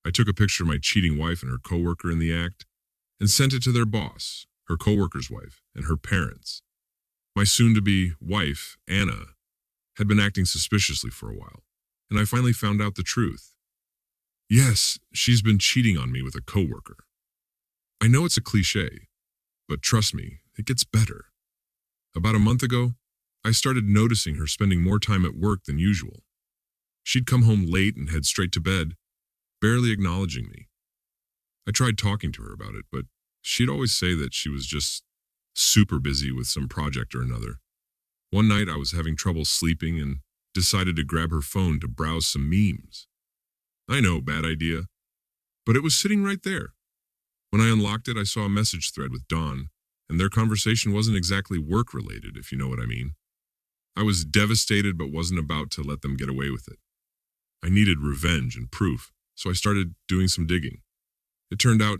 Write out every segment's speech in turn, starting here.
I took a picture of my cheating wife and her coworker in the act and sent it to their boss, her coworker's wife, and her parents. My soon-to-be wife, Anna, had been acting suspiciously for a while, and I finally found out the truth. Yes, she's been cheating on me with a coworker. I know it's a cliche, but trust me, it gets better. About a month ago, I started noticing her spending more time at work than usual. She'd come home late and head straight to bed, barely acknowledging me. I tried talking to her about it, but she'd always say that she was just super busy with some project or another. One night I was having trouble sleeping and decided to grab her phone to browse some memes. I know, bad idea, but it was sitting right there. When I unlocked it, I saw a message thread with Dawn, and their conversation wasn't exactly work-related, if you know what I mean. I was devastated but wasn't about to let them get away with it. I needed revenge and proof, so I started doing some digging. It turned out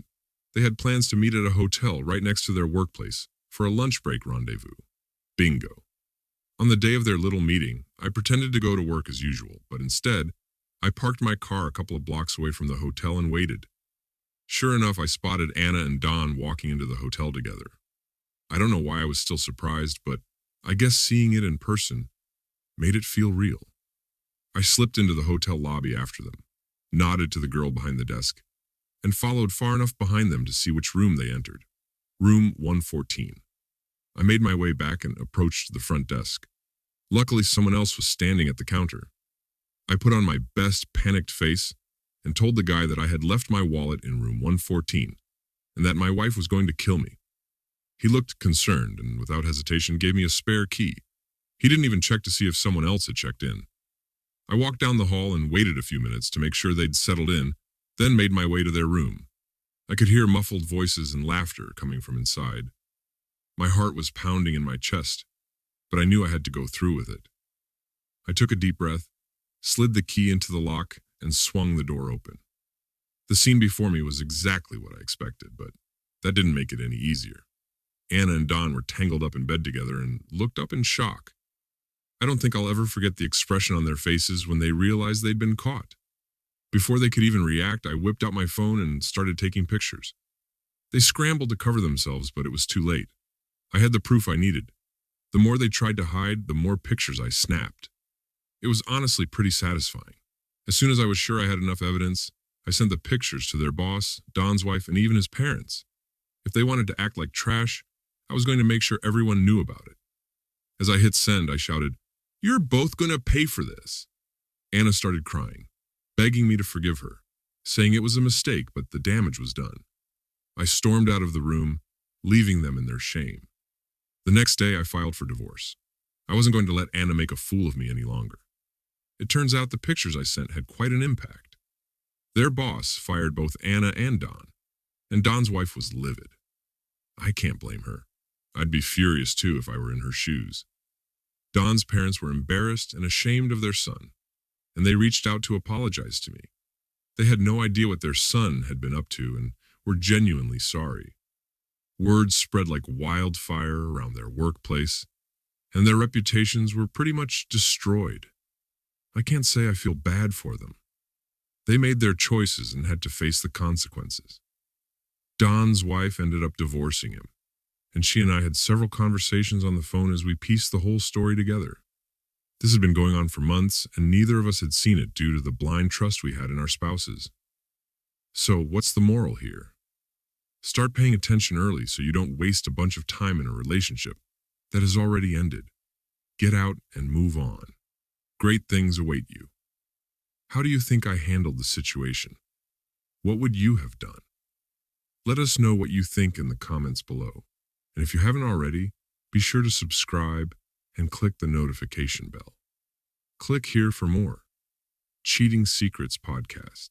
they had plans to meet at a hotel right next to their workplace for a lunch break rendezvous. Bingo. On the day of their little meeting, I pretended to go to work as usual, but instead, I parked my car a couple of blocks away from the hotel and waited. Sure enough, I spotted Anna and Dawn walking into the hotel together. I don't know why I was still surprised, but I guess seeing it in person made it feel real. I slipped into the hotel lobby after them, nodded to the girl behind the desk, and followed far enough behind them to see which room they entered. Room 114. I made my way back and approached the front desk. Luckily, someone else was standing at the counter. I put on my best panicked face and told the guy that I had left my wallet in room 114 and that my wife was going to kill me. He looked concerned and without hesitation gave me a spare key. He didn't even check to see if someone else had checked in. I walked down the hall and waited a few minutes to make sure they'd settled in, then made my way to their room. I could hear muffled voices and laughter coming from inside. My heart was pounding in my chest, but I knew I had to go through with it. I took a deep breath, slid the key into the lock, and swung the door open. The scene before me was exactly what I expected, but that didn't make it any easier. Anna and Dawn were tangled up in bed together and looked up in shock. I don't think I'll ever forget the expression on their faces when they realized they'd been caught. Before they could even react, I whipped out my phone and started taking pictures. They scrambled to cover themselves, but it was too late. I had the proof I needed. The more they tried to hide, the more pictures I snapped. It was honestly pretty satisfying. As soon as I was sure I had enough evidence, I sent the pictures to their boss, Don's wife, and even his parents. If they wanted to act like trash, I was going to make sure everyone knew about it. As I hit send, I shouted, "You're both going to pay for this." Anna started crying, begging me to forgive her, saying it was a mistake, but the damage was done. I stormed out of the room, leaving them in their shame. The next day, I filed for divorce. I wasn't going to let Anna make a fool of me any longer. It turns out the pictures I sent had quite an impact. Their boss fired both Anna and Don, and Don's wife was livid. I can't blame her. I'd be furious too if I were in her shoes. Don's parents were embarrassed and ashamed of their son, and they reached out to apologize to me. They had no idea what their son had been up to and were genuinely sorry. Words spread like wildfire around their workplace, and their reputations were pretty much destroyed. I can't say I feel bad for them. They made their choices and had to face the consequences. Don's wife ended up divorcing him, and she and I had several conversations on the phone as we pieced the whole story together. This had been going on for months, and neither of us had seen it due to the blind trust we had in our spouses. So, what's the moral here? Start paying attention early so you don't waste a bunch of time in a relationship that has already ended. Get out and move on. Great things await you. How do you think I handled the situation? What would you have done? Let us know what you think in the comments below. And if you haven't already, be sure to subscribe and click the notification bell. Click here for more. Cheating Secrets Podcast.